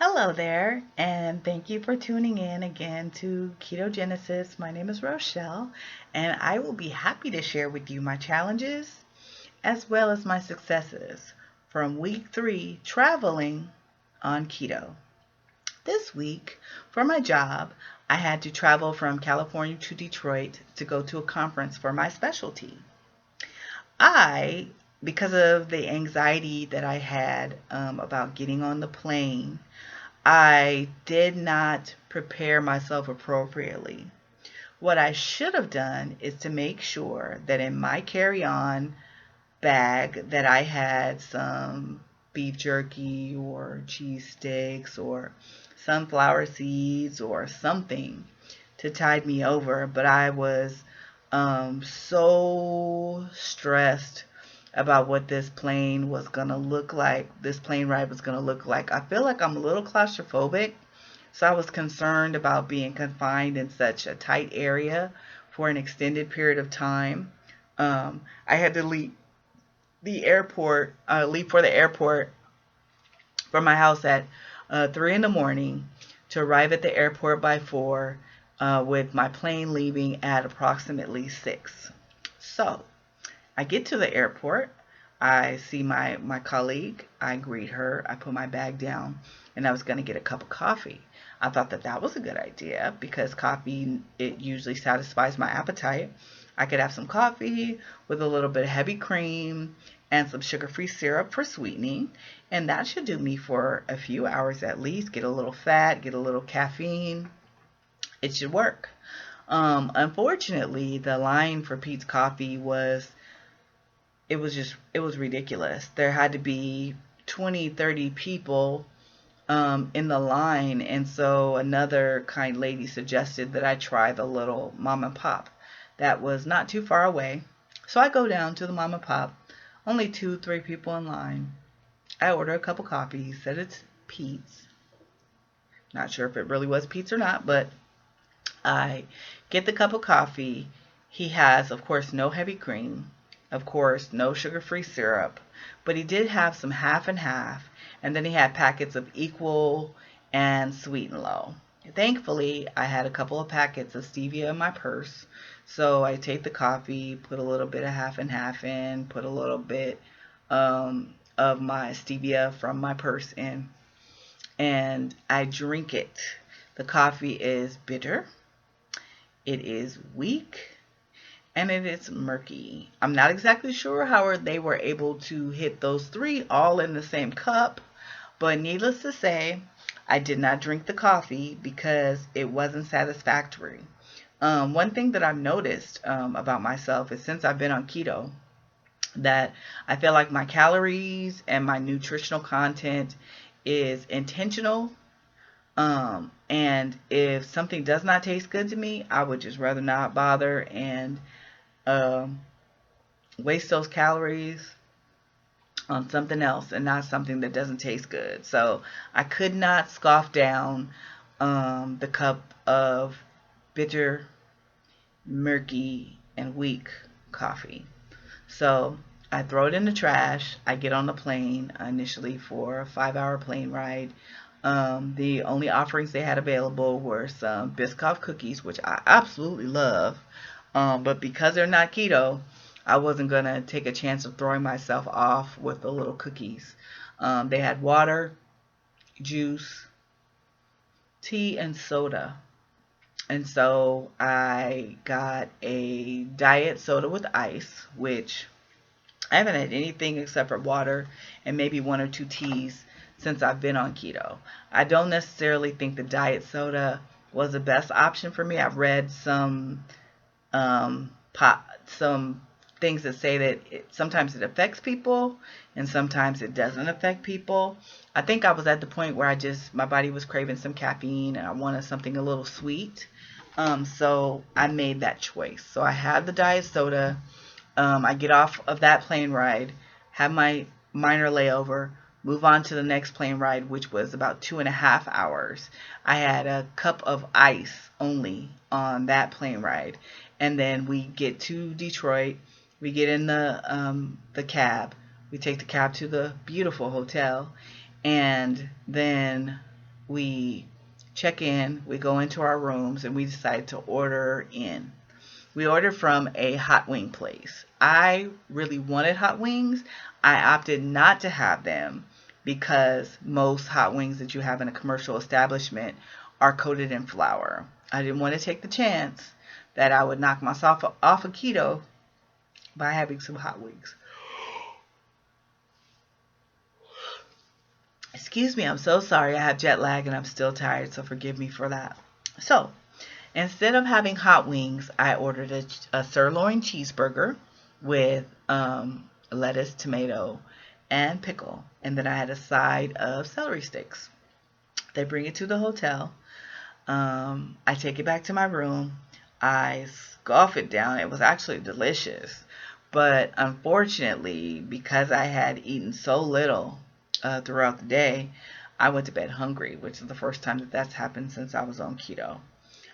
Hello there, and thank you for tuning in again to Keto Genesis. My name is Rochelle, and I will be happy to share with you my challenges as well as my successes from week 3 traveling on keto. This week, for my job, I had to travel from California to Detroit to go to a conference for my specialty. I, because of the anxiety that I had about getting on the plane, I did not prepare myself appropriately. What I should have done is to make sure that in my carry-on bag that I had some beef jerky or cheese sticks or sunflower seeds or something to tide me over. But I was so stressed about what this plane was going to look like, this plane ride was going to look like. I feel like I'm a little claustrophobic, so I was concerned about being confined in such a tight area for an extended period of time. I had to leave for the airport from my house at 3 in the morning to arrive at the airport by 4, with my plane leaving at approximately 6. So I get to the airport. I see my colleague. I greet her. I put my bag down, and I was going to get a cup of coffee. I thought that was a good idea because coffee, it usually satisfies my appetite. I could have some coffee with a little bit of heavy cream and some sugar-free syrup for sweetening, and that should do me for a few hours at least. Get a little fat, get a little caffeine. It should work. Unfortunately, the line for Pete's Coffee it was ridiculous. There had to be 20, 30 people in the line, and so another kind lady suggested that I try the little mom and pop that was not too far away. So I go down to the mom and pop, only 2, 3 people in line. I order a cup of coffee. He said it's Pete's. Not sure if it really was Pete's or not, but I get the cup of coffee. He has, of course, no heavy cream, of course, no sugar-free syrup, but he did have some half and half, and then he had packets of equal and sweet and low. Thankfully, I had a couple of packets of stevia in my purse, so I take the coffee, put a little bit of half and half in, put a little bit of my stevia from my purse in, and I drink it. The coffee is bitter, it is weak, and it is murky. I'm not exactly sure how they were able to hit those 3 all in the same cup, but needless to say, I did not drink the coffee because it wasn't satisfactory. One thing that I've noticed about myself is since I've been on keto, that I feel like my calories and my nutritional content is intentional. And if something does not taste good to me, I would just rather not bother and um, waste those calories on something else and not something that doesn't taste good. So I could not scoff down the cup of bitter, murky, and weak coffee. So I throw it in the trash. I get on the plane initially for a 5-hour plane ride. The only offerings they had available were some Biscoff cookies, which I absolutely love. But because they're not keto, I wasn't going to take a chance of throwing myself off with the little cookies. They had water, juice, tea, and soda. And so I got a diet soda with ice, which I haven't had anything except for water and maybe 1 or 2 teas since I've been on keto. I don't necessarily think the diet soda was the best option for me. I've read some things that say that sometimes it affects people and sometimes it doesn't affect people. I think I was at the point where my body was craving some caffeine and I wanted something a little sweet. So I made that choice. So I had the diet soda. I get off of that plane ride, have my minor layover, move on to the next plane ride, which was about 2.5 hours. I had a cup of ice only on that plane ride. And then we get to Detroit. We get in the cab. We take the cab to the beautiful hotel. And then we check in, we go into our rooms, and we decide to order in. We ordered from a hot wing place. I really wanted hot wings. I opted not to have them because most hot wings that you have in a commercial establishment are coated in flour. I didn't want to take the chance that I would knock myself off of keto by having some hot wings. Excuse me, I'm so sorry. I have jet lag and I'm still tired, so forgive me for that. So, instead of having hot wings, I ordered a sirloin cheeseburger with lettuce, tomato, and pickle. And then I had a side of celery sticks. They bring it to the hotel. I take it back to my room. I scoff it down. It was actually delicious. But unfortunately, because I had eaten so little throughout the day, I went to bed hungry, which is the first time that that's happened since I was on keto.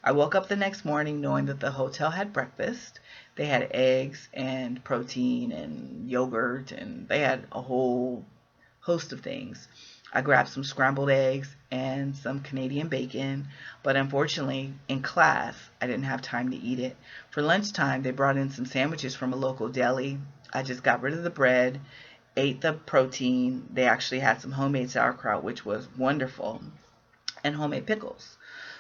I woke up the next morning knowing that the hotel had breakfast. They had eggs and protein and yogurt, and they had a whole host of things. I grabbed some scrambled eggs and some Canadian bacon, but unfortunately, in class, I didn't have time to eat it. For lunchtime, they brought in some sandwiches from a local deli. I just got rid of the bread, ate the protein. They actually had some homemade sauerkraut, which was wonderful, and homemade pickles.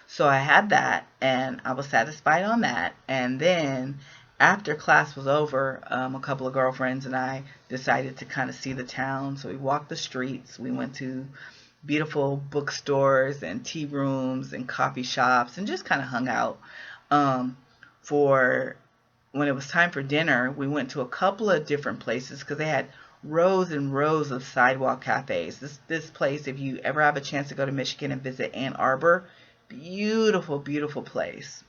So I had that, and I was satisfied on that. And then after class was over, a couple of girlfriends and I decided to kind of see the town. So we walked the streets. We went to beautiful bookstores and tea rooms and coffee shops and just kind of hung out. For when it was time for dinner, we went to a couple of different places because they had rows and rows of sidewalk cafes. This place, if you ever have a chance to go to Michigan and visit Ann Arbor, beautiful, beautiful place.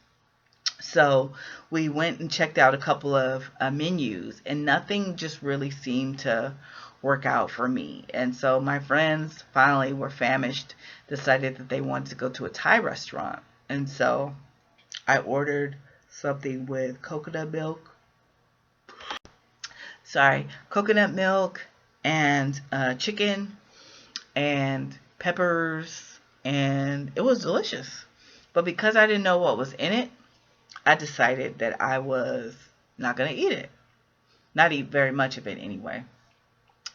So we went and checked out a couple of menus, and nothing just really seemed to work out for me. And so my friends finally were famished, decided that they wanted to go to a Thai restaurant. And so I ordered something with coconut milk and chicken and peppers, and it was delicious. But because I didn't know what was in it, I decided that I was not going to eat it. Not eat very much of it anyway.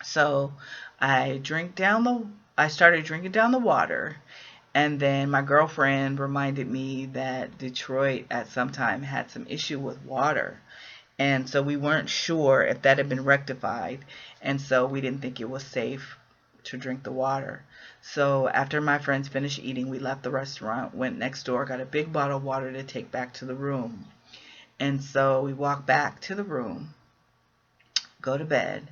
So I started drinking down the water, and then my girlfriend reminded me that Detroit at some time had some issue with water. And so we weren't sure if that had been rectified, and so we didn't think it was safe to drink the water. So after my friends finished eating, we left the restaurant, went next door, got a big bottle of water to take back to the room. And so we walked back to the room, go to bed.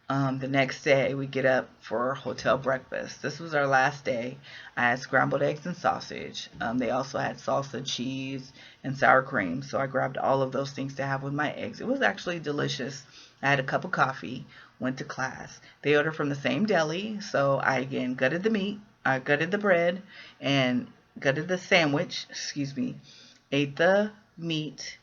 The next day, we get up for hotel breakfast. This was our last day. I had scrambled eggs and sausage. They also had salsa, cheese, and sour cream. So I grabbed all of those things to have with my eggs. It was actually delicious. I had a cup of coffee, went to class. They ordered from the same deli. So I again gutted the meat, I gutted the bread, and gutted the sandwich, ate the meat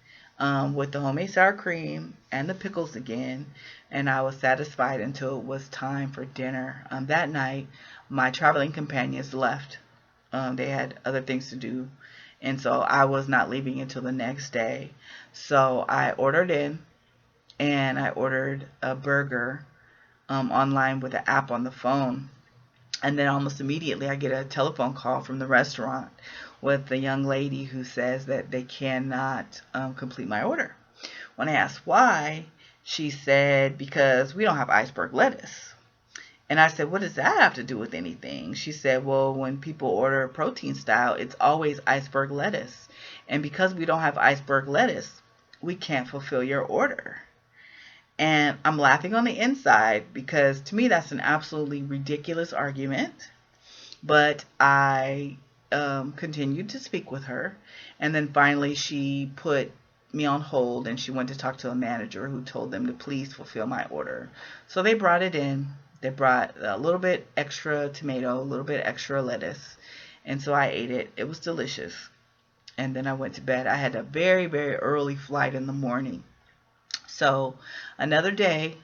with the homemade sour cream and the pickles again, and I was satisfied until it was time for dinner. That night, my traveling companions left. They had other things to do, and so I was not leaving until the next day. So I ordered in, and I ordered a burger online with the app on the phone. And then almost immediately I get a telephone call from the restaurant with the young lady who says that they cannot complete my order. When I asked why, she said, because we don't have iceberg lettuce. And I said, what does that have to do with anything? She said, well, when people order protein style, it's always iceberg lettuce. And because we don't have iceberg lettuce, we can't fulfill your order. And I'm laughing on the inside because to me that's an absolutely ridiculous argument. But I continued to speak with her. And then finally she put me on hold and she went to talk to a manager who told them to please fulfill my order. So they brought it in. They brought a little bit extra tomato, a little bit extra lettuce. And so I ate it. It was delicious. And then I went to bed. I had a very, very early flight in the morning. So another day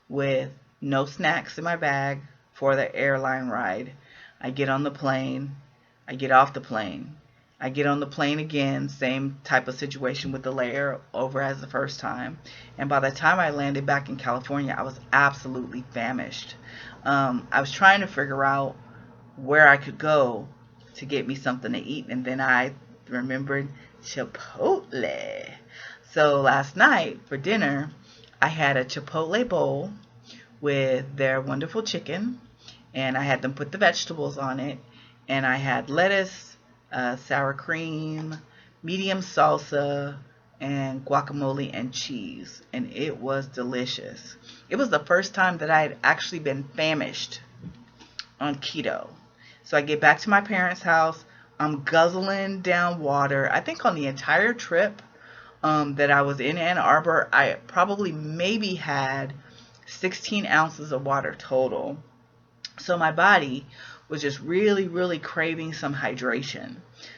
with no snacks in my bag for the airline ride. I get on the plane I get off the plane. I get on the plane again, same type of situation with the layer over as the first time. And by the time I landed back in California, I was absolutely famished. I was trying to figure out where I could go to get me something to eat, and then I remembered Chipotle. So last night for dinner, I had a Chipotle bowl with their wonderful chicken, and I had them put the vegetables on it, and I had lettuce, sour cream, medium salsa, and guacamole and cheese, and it was delicious. It was the first time that I had actually been famished on keto. So I get back to my parents' house. I'm guzzling down water. I think on the entire trip that I was in Ann Arbor, I probably maybe had 16 ounces of water total. So my body was just really, really craving some hydration.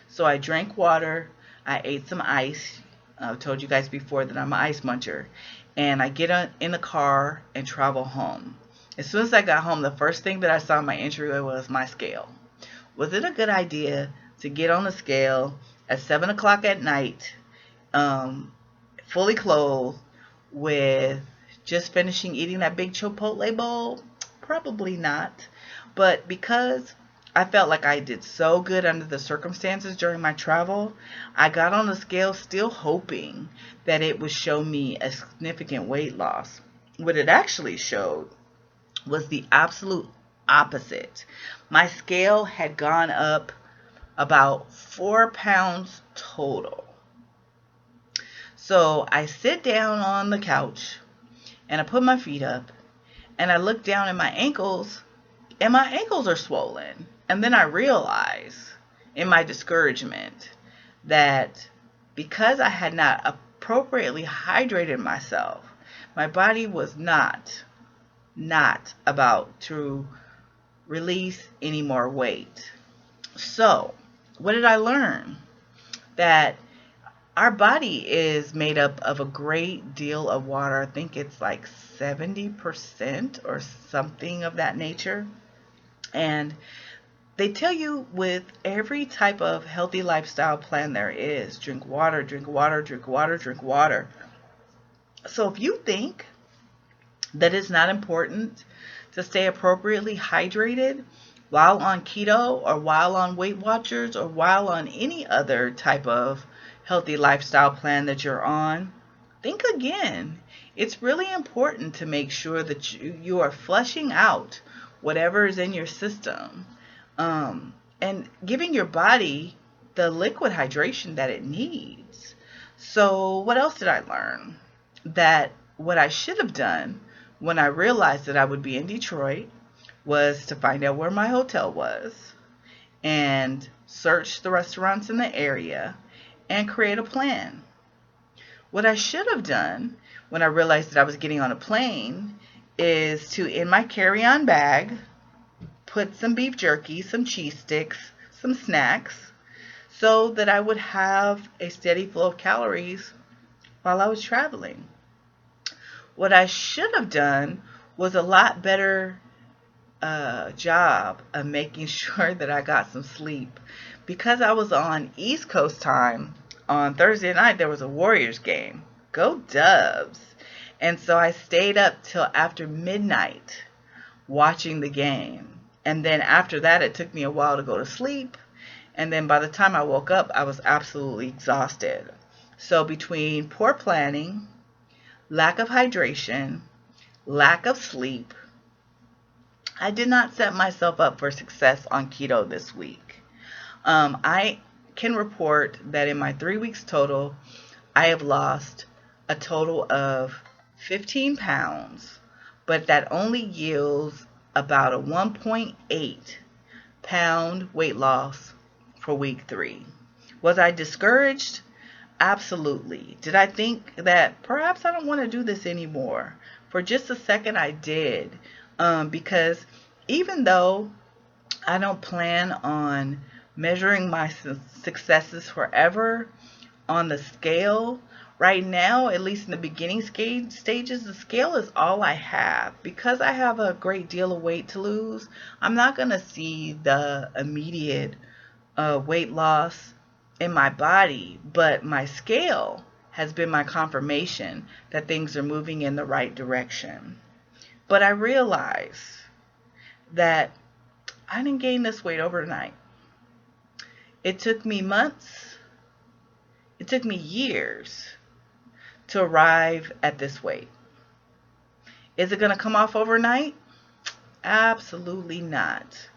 So I drank water. I ate some ice. I've told you guys before that I'm an ice muncher. And I get in the car and travel home. As soon as I got home, the first thing that I saw in my entryway was my scale. Was it a good idea to get on the scale at 7 o'clock at night, fully clothed, with just finishing eating that big Chipotle bowl? Probably not. But because I felt like I did so good under the circumstances during my travel, I got on the scale still hoping that it would show me a significant weight loss. What it actually showed was the absolute opposite. My scale had gone up about 4 pounds total. So I sit down on the couch and I put my feet up and I look down at my ankles, and my ankles are swollen. And then I realize in my discouragement that because I had not appropriately hydrated myself, my body was not about to release any more weight. So, what did I learn? That our body is made up of a great deal of water. I think it's like 70% or something of that nature. And they tell you with every type of healthy lifestyle plan there is, drink water, drink water, drink water, drink water. So if you think that it's not important to stay appropriately hydrated while on keto or while on Weight Watchers or while on any other type of healthy lifestyle plan that you're on, think again. It's really important to make sure that you are flushing out whatever is in your system, and giving your body the liquid hydration that it needs. So what else did I learn? That what I should have done when I realized that I would be in Detroit was to find out where my hotel was and search the restaurants in the area and create a plan. What I should have done when I realized that I was getting on a plane is to, in my carry-on bag, put some beef jerky, some cheese sticks, some snacks, so that I would have a steady flow of calories while I was traveling. What I should have done was a lot better job of making sure that I got some sleep. Because I was on East Coast time, on Thursday night there was a Warriors game. Go Dubs. And so I stayed up till after midnight watching the game. And then after that, it took me a while to go to sleep. And then by the time I woke up, I was absolutely exhausted. So between poor planning, lack of hydration, lack of sleep, I did not set myself up for success on keto this week. I can report that in my 3 weeks total, I have lost a total of 15 pounds, but that only yields about a 1.8 pound weight loss for week 3. Was I discouraged? Absolutely. Did I think that perhaps I don't want to do this anymore? For just a second I did, because even though I don't plan on measuring my successes forever on the scale, right now, at least in the beginning stages, the scale is all I have. Because I have a great deal of weight to lose, I'm not going to see the immediate weight loss in my body, but my scale has been my confirmation that things are moving in the right direction. But I realize that I didn't gain this weight overnight. It took me months, it took me years to arrive at this weight. Is it going to come off overnight? Absolutely not.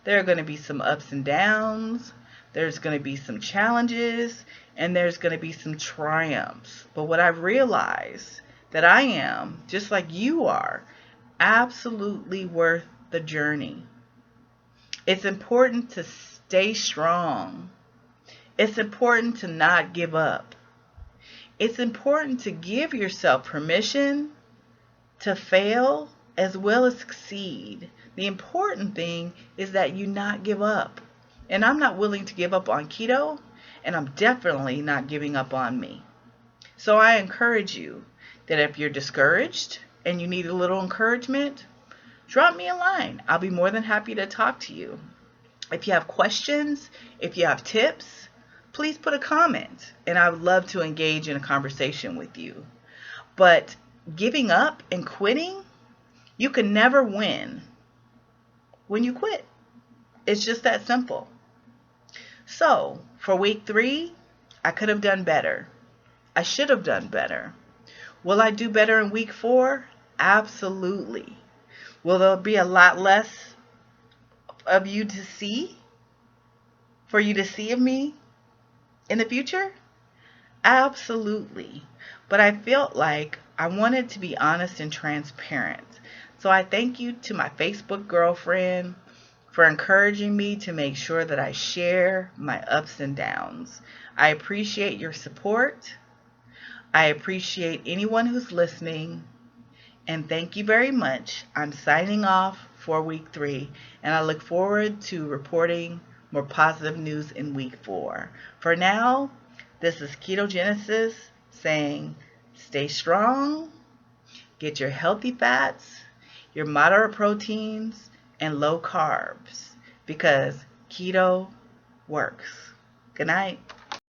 There are going to be some ups and downs. There's going to be some challenges, and there's going to be some triumphs. But what I've realized that I am, just like you are, absolutely worth the journey. It's important to stay strong. It's important to not give up. It's important to give yourself permission to fail as well as succeed. The important thing is that you not give up. And I'm not willing to give up on keto, and I'm definitely not giving up on me. So I encourage you that if you're discouraged and you need a little encouragement, drop me a line. I'll be more than happy to talk to you. If you have questions, if you have tips, please put a comment, and I would love to engage in a conversation with you. But giving up and quitting, you can never win when you quit. It's just that simple. So for week 3, I could have done better. I should have done better. Will I do better in week 4? Absolutely. Will there be a lot less of you to see? For you to see of me in the future? Absolutely. But I felt like I wanted to be honest and transparent. So I thank you to my Facebook girlfriend for encouraging me to make sure that I share my ups and downs. I appreciate your support. I appreciate anyone who's listening. And thank you very much. I'm signing off for week 3, and I look forward to reporting more positive news in week 4. For now, this is Ketogenesis saying stay strong, get your healthy fats, your moderate proteins, and low carbs, because keto works. Good night.